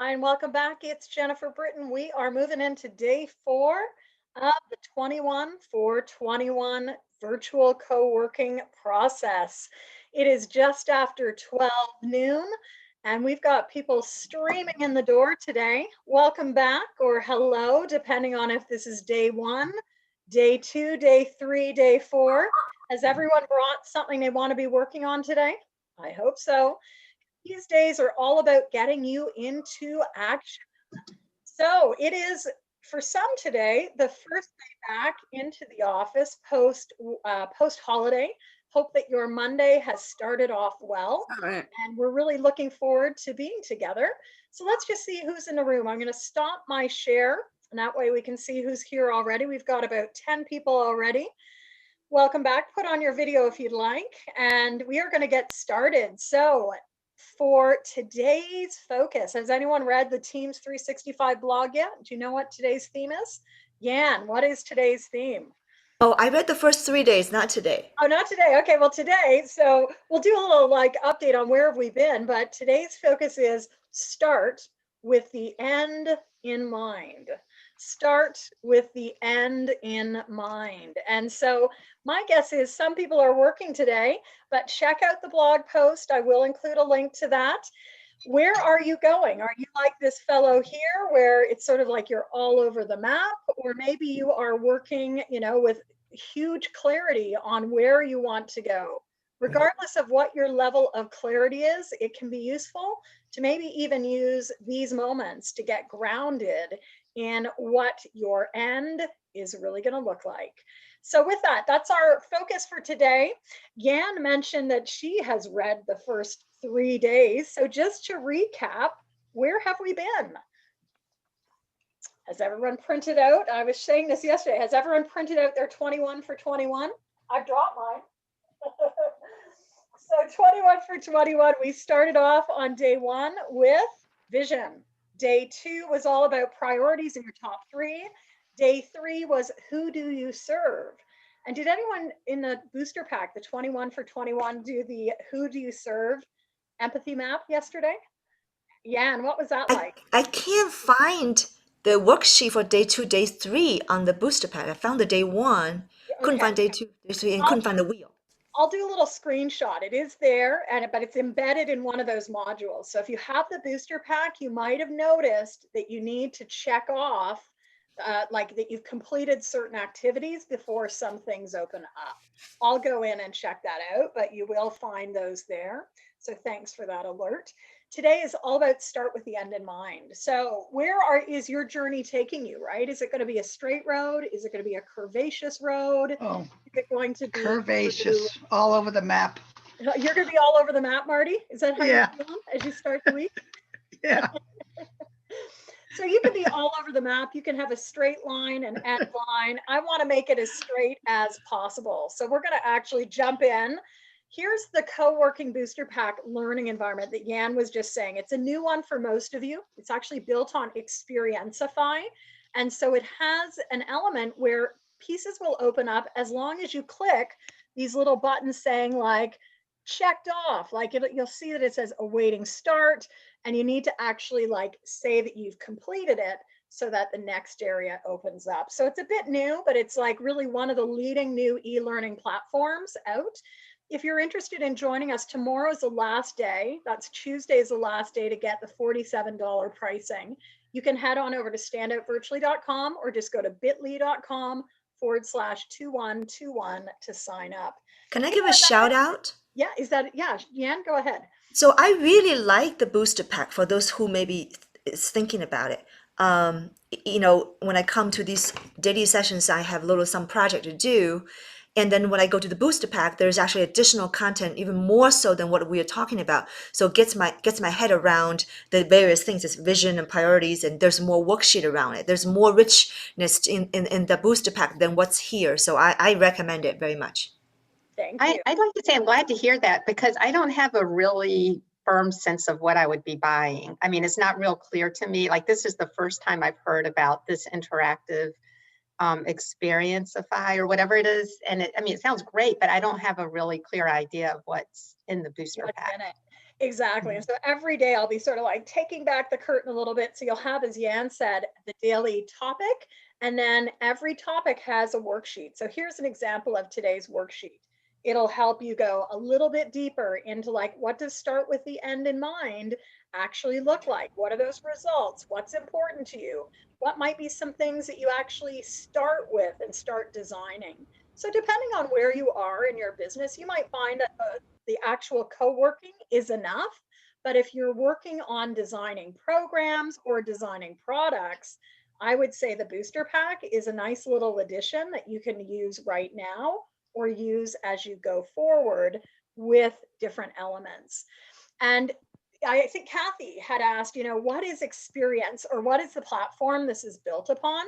Hi, and welcome back. It's Jennifer Britton. We are moving into day 4 of the 21 for 21 virtual co-working process. It is just after 12 noon, and we've got people streaming in the door today. Welcome back, or hello, depending on if this is day 1, day 2, day 3, day 4. Has everyone brought something they want to be working on today? I hope so. These days are all about getting you into action. So it is for some today the first day back into the office post holiday. Hope that your Monday has started off well, All right. and we're really looking forward to being together. So let's just see who's in the room. I'm going to stop my share, and that way we can see who's here already. We've got about 10 people already. Welcome back. Put on your video if you'd like, and we are going to get started. So for today's focus, has anyone read the Teams 365 blog yet? Do you know what today's theme is? Yan, what is today's theme? Oh, I read the first 3 days, not today. Oh, not today. Okay, well, today, so we'll do a little like update on where have we been, but today's focus is start with the end in mind. Start with the end in mind. And so my guess is some people are working today, but check out the blog post. I will include a link to that. Where are you going? Are you like this fellow here where it's sort of like you're all over the map, or maybe you are working, with huge clarity on where you want to go? Regardless of what your level of clarity is, it can be useful to maybe even use these moments to get grounded in what your end is really going to look like. So with that, that's our focus for today. Yan mentioned that she has read the first 3 days. So just to recap, where have we been? Has everyone printed out? I was saying this yesterday. Has everyone printed out their 21 for 21? I've dropped mine. So 21 for 21, we started off on day 1 with vision. Day 2 was all about priorities in your top 3. Day 3 was who do you serve? And did anyone in the booster pack, the 21 for 21, do the who do you serve empathy map yesterday? Yeah, and what was that I, like? I can't find the worksheet for day 2, day 3 on the booster pack. I found the day 1, couldn't Okay, find day 2, day 3, and I'll couldn't find the wheel. I'll do a little screenshot. It is there, but it's embedded in one of those modules. So if you have the booster pack, you might have noticed that you need to check off like that you've completed certain activities before some things open up. I'll go in and check that out, but you will find those there. So thanks for that alert. Today is all about start with the end in mind. So is your journey taking you, right? Is it going to be a straight road? Is it going to be a curvaceous road? Oh, Is it going to be curvaceous, all over the map. you're going to be all over the map, Marty? Is that how you're Yeah, feeling as you start the week? yeah. So you can be all over the map. You can have a straight line, an end line. I want to make it as straight as possible. So we're going to actually jump in. Here's the co-working booster pack learning environment that Yan was just saying. It's a new one for most of you. It's actually built on Experientify. And so it has an element where pieces will open up as long as you click these little buttons saying like checked off, like you'll see that it says awaiting start, and you need to actually like say that you've completed it so that the next area opens up. So it's a bit new, but it's like really one of the leading new e-learning platforms out. If you're interested in joining us, tomorrow's the last day. That's Tuesday is the last day to get the $47 pricing. You can head on over to standoutvirtually.com or just go to bit.ly/2121 to sign up. Can I give a shout out? Yeah, yeah, Yan, go ahead. So I really like the booster pack for those who maybe is thinking about it. When I come to these daily sessions, I have some project to do. And then when I go to the booster pack, there's actually additional content, even more so than what we are talking about. So it gets my head around the various things, it's vision and priorities, and there's more worksheet around it. There's more richness in the booster pack than what's here. So I recommend it very much. Thank you. I'd like to say I'm glad to hear that because I don't have a really firm sense of what I would be buying. I mean, it's not real clear to me. Like this is the first time I've heard about this interactive Experientify or whatever it is. And it sounds great, but I don't have a really clear idea of what's in the booster pack. Exactly. And so every day I'll be sort of like taking back the curtain a little bit. So you'll have, as Yan said, the daily topic, and then every topic has a worksheet. So here's an example of today's worksheet. It'll help you go a little bit deeper into like, what does start with the end in mind actually look like? What are those results? What's important to you? What might be some things that you actually start with and start designing? So depending on where you are in your business, you might find that the actual co-working is enough. But if you're working on designing programs or designing products, I would say the booster pack is a nice little addition that you can use right now or use as you go forward with different elements. And I think Kathy had asked, what is experience or what is the platform this is built upon?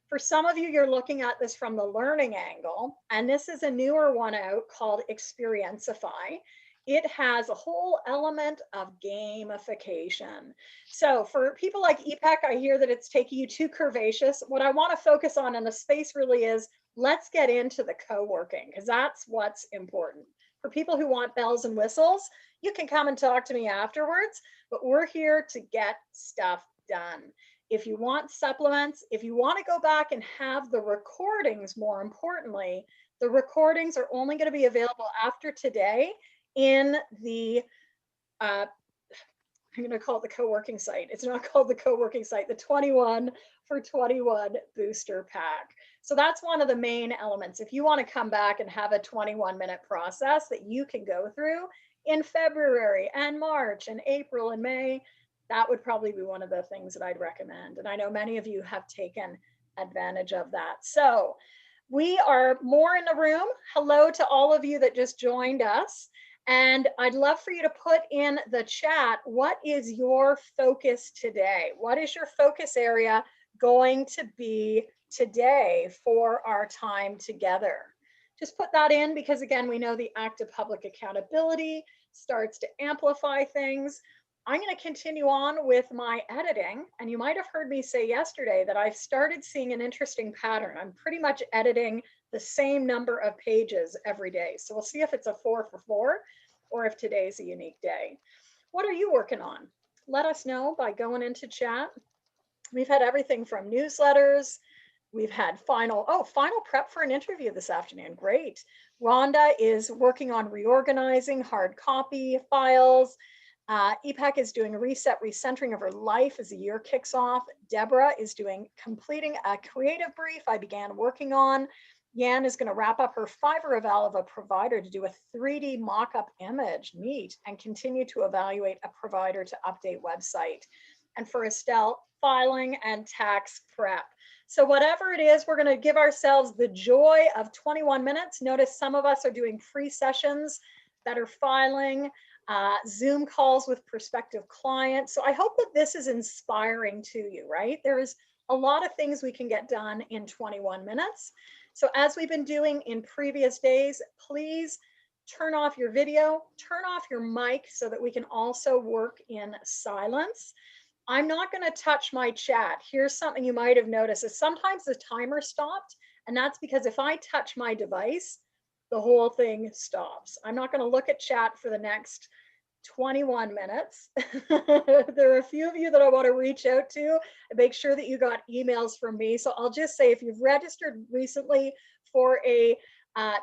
For some of you, you're looking at this from the learning angle, and this is a newer one out called Experienceify. It has a whole element of gamification. So for people like EPEC, I hear that it's taking you too curvaceous. What I want to focus on in the space really is, let's get into the co-working, because that's what's important. For people who want bells and whistles, you can come and talk to me afterwards, but we're here to get stuff done. If you want supplements, if you want to go back and have the recordings, more importantly, the recordings are only going to be available after today in the, I'm going to call it the co-working site. It's not called the co-working site, the 21 for 21 booster pack. So that's one of the main elements. If you want to come back and have a 21-minute process that you can go through in February and March and April and May, that would probably be one of the things that I'd recommend. And I know many of you have taken advantage of that. So we are more in the room. Hello to all of you that just joined us. And I'd love for you to put in the chat, what is your focus today? What is your focus area going to be today for our time together? Just put that in, because again, we know the act of public accountability starts to amplify things. I'm going to continue on with my editing. And you might have heard me say yesterday that I've started seeing an interesting pattern. I'm pretty much editing the same number of pages every day. So we'll see if it's a 4 for 4 or if today's a unique day. What are you working on? Let us know by going into chat. We've had everything from newsletters. We've had final prep for an interview this afternoon. Great. Rhonda is working on reorganizing hard copy files. EPEC is doing a reset, recentering of her life as the year kicks off. Deborah is completing a creative brief I began working on. Yan is going to wrap up her Fiverr eval of a provider to do a 3D mock-up image, neat, and continue to evaluate a provider to update website. And for Estelle, filing and tax prep. So whatever it is, we're going to give ourselves the joy of 21 minutes. Notice some of us are doing free sessions that are filing, Zoom calls with prospective clients. So I hope that this is inspiring to you, right? There is a lot of things we can get done in 21 minutes. So as we've been doing in previous days, please turn off your video, turn off your mic so that we can also work in silence. I'm not going to touch my chat. Here's something you might have noticed is sometimes the timer stopped, and that's because if I touch my device, the whole thing stops. I'm not going to look at chat for the next 21 minutes. There are a few of you that I want to reach out to and make sure that you got emails from me. So I'll just say, if you've registered recently for a,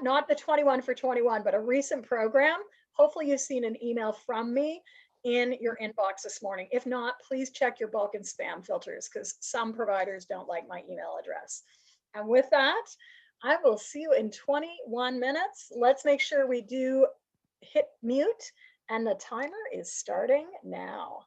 not the 21 for 21, but a recent program, hopefully you've seen an email from me in your inbox this morning. If not, please check your bulk and spam filters, because some providers don't like my email address. And with that, I will see you in 21 minutes. Let's make sure we do hit mute, and the timer is starting now.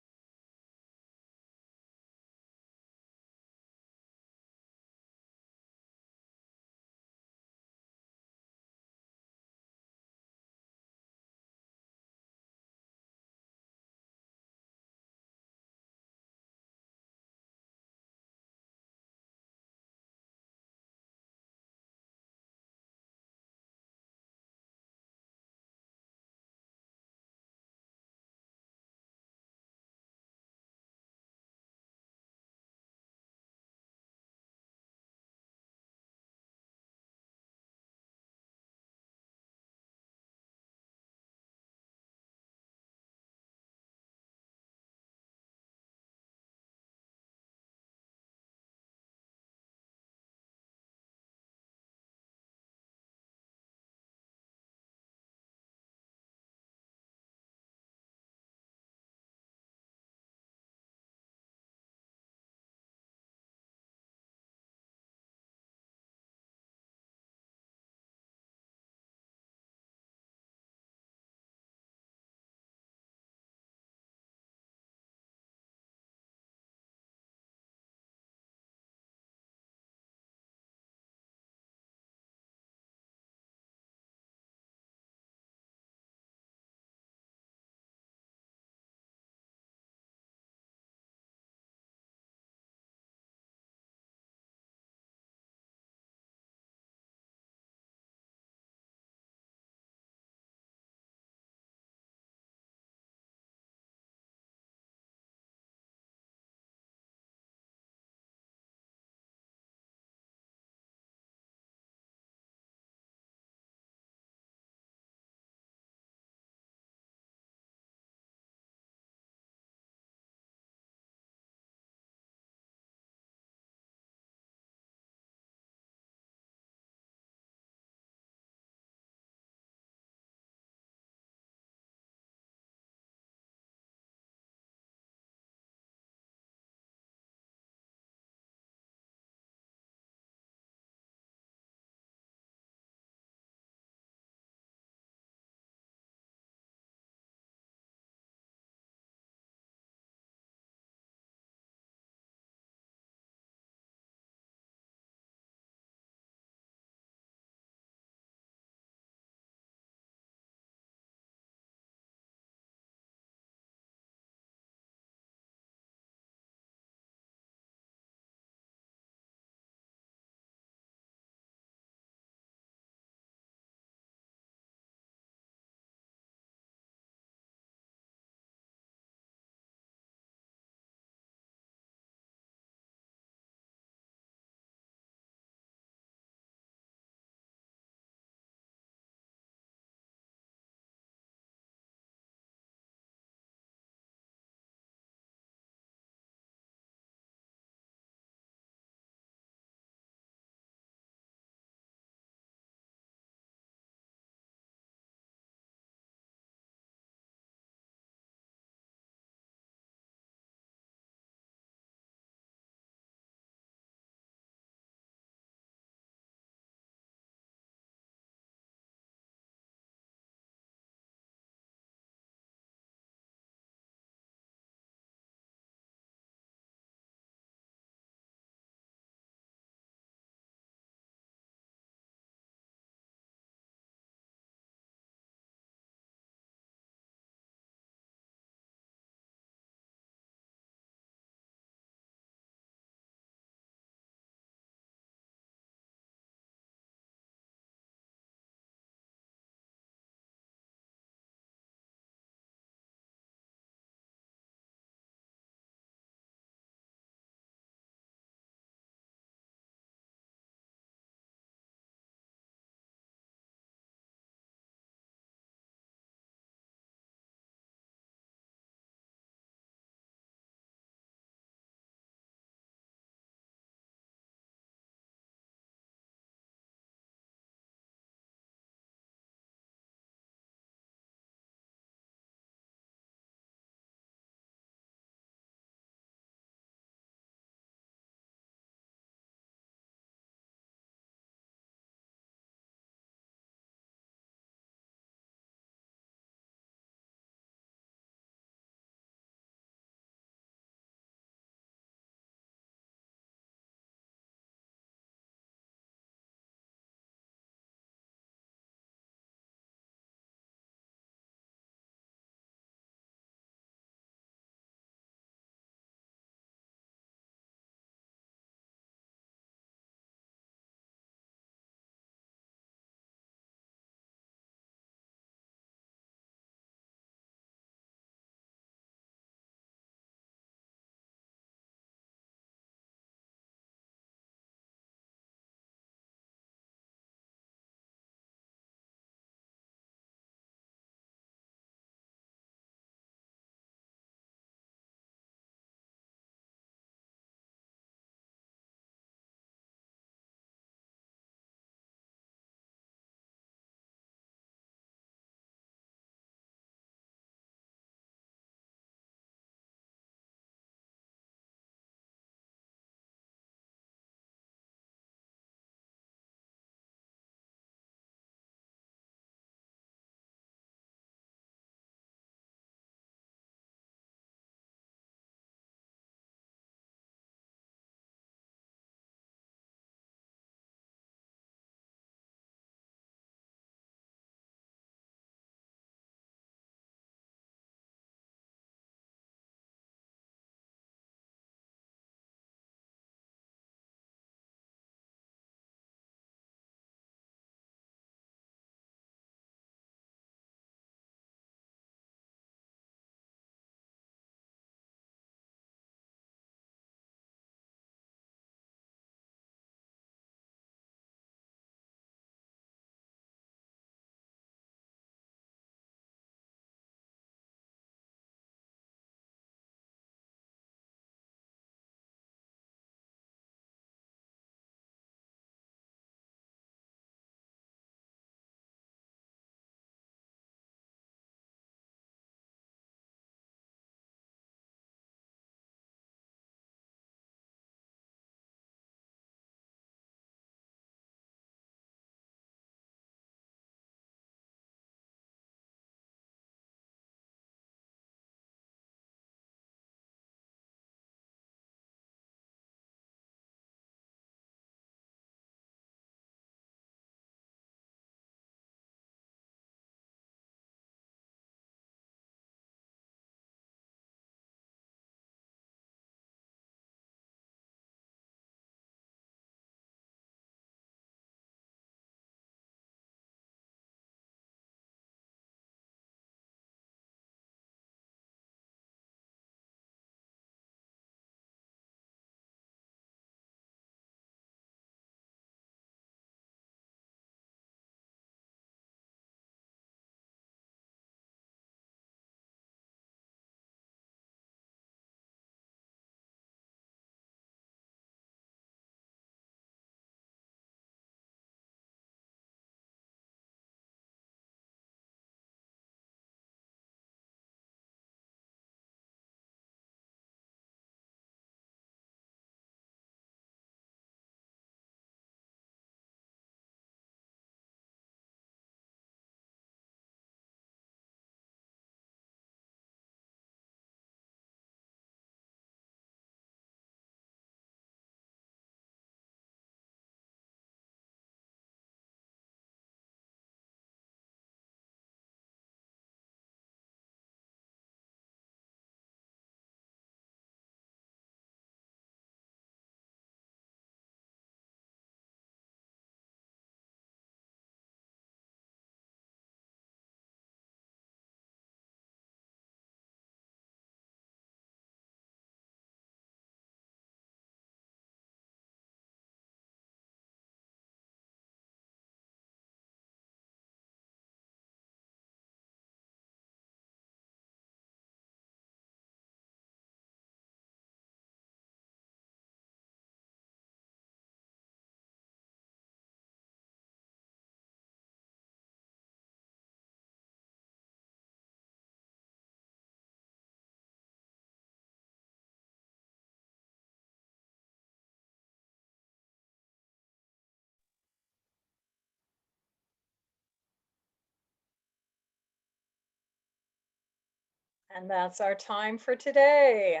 And that's our time for today.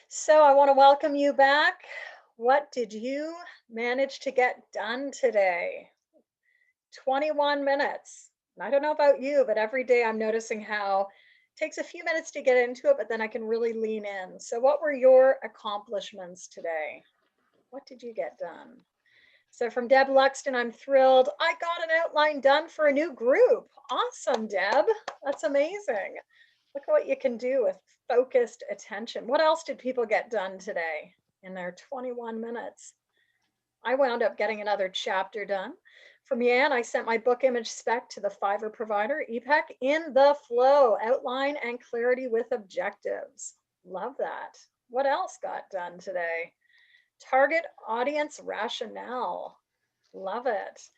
So I want to welcome you back. What did you manage to get done today? 21 minutes. I don't know about you, but every day I'm noticing how it takes a few minutes to get into it, but then I can really lean in. So what were your accomplishments today? What did you get done? So from Deb Luxton, I'm thrilled. I got an outline done for a new group. Awesome, Deb. That's amazing. Look at what you can do with focused attention. What else did people get done today in their 21 minutes? I wound up getting another chapter done. From Yan, I sent my book image spec to the Fiverr provider, EPEC, in the flow, outline and clarity with objectives. Love that. What else got done today? Target audience rationale. Love it.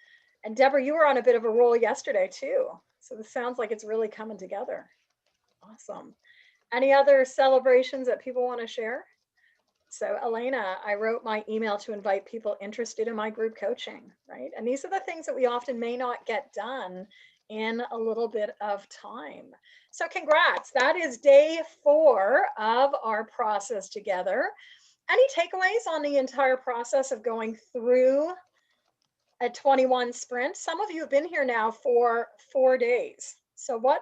And Deborah, you were on a bit of a roll yesterday too. So this sounds like it's really coming together. Awesome. Any other celebrations that people want to share? So Elena, I wrote my email to invite people interested in my group coaching, right? And these are the things that we often may not get done in a little bit of time. So congrats, that is day 4 of our process together. Any takeaways on the entire process of going through a 21 sprint? Some of you have been here now for 4 days. So what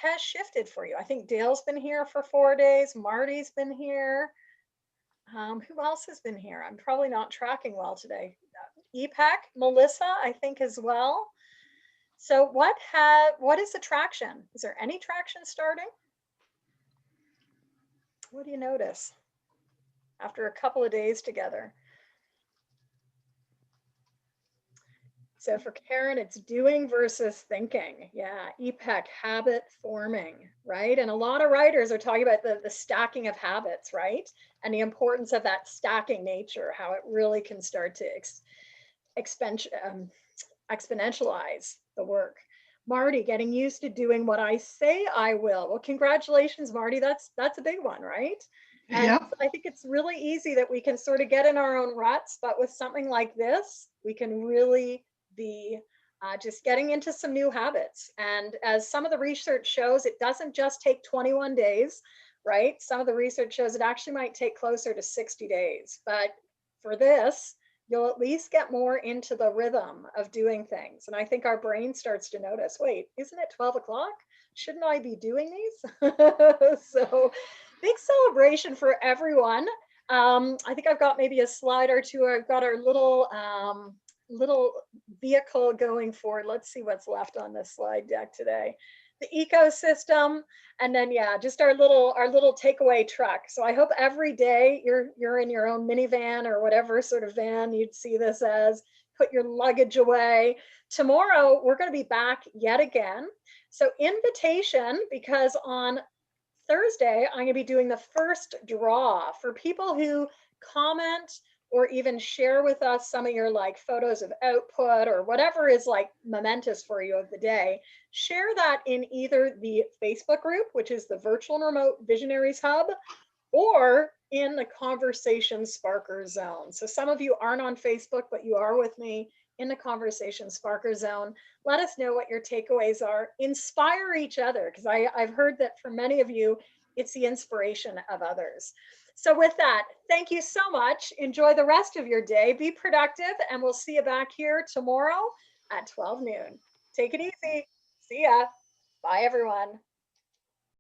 has shifted for you? I think Dale's been here for 4 days. Marty's been here. Who else has been here? I'm probably not tracking well today. EPEC, Melissa, I think as well. So what is the traction? Is there any traction starting? What do you notice after a couple of days together? So for Karen, it's doing versus thinking. Yeah, EPEC, habit forming, right? And a lot of writers are talking about the stacking of habits, right? And the importance of that stacking nature, how it really can start to exponentialize the work. Marty, getting used to doing what I say I will. Well, congratulations, Marty. That's a big one, right? And Yep. I think it's really easy that we can sort of get in our own ruts, but with something like this, we can really be just getting into some new habits. And as some of the research shows, it doesn't just take 21 days, right? Some of the research shows it actually might take closer to 60 days. But for this, you'll at least get more into the rhythm of doing things. And I think our brain starts to notice, wait, isn't it 12 o'clock? Shouldn't I be doing these? So big celebration for everyone. I think I've got maybe a slide or two. I've got our little vehicle going forward. Let's see what's left on this slide deck today. The ecosystem, and then yeah, just our little takeaway truck. So I hope every day you're in your own minivan or whatever sort of van you'd see this as, put your luggage away. Tomorrow we're going to be back yet again. So invitation, because on Thursday, I'm going to be doing the first draw for people who comment or even share with us some of your like photos of output or whatever is like momentous for you of the day. Share that in either the Facebook group, which is the Virtual and Remote Visionaries Hub, or in the Conversation Sparker Zone. So some of you aren't on Facebook, but you are with me in the Conversation Sparker Zone. Let us know what your takeaways are. Inspire each other, because I've heard that for many of you, it's the inspiration of others. So with that, thank you so much. Enjoy the rest of your day. Be productive, and we'll see you back here tomorrow at 12 noon. Take it easy. See ya. Bye, everyone.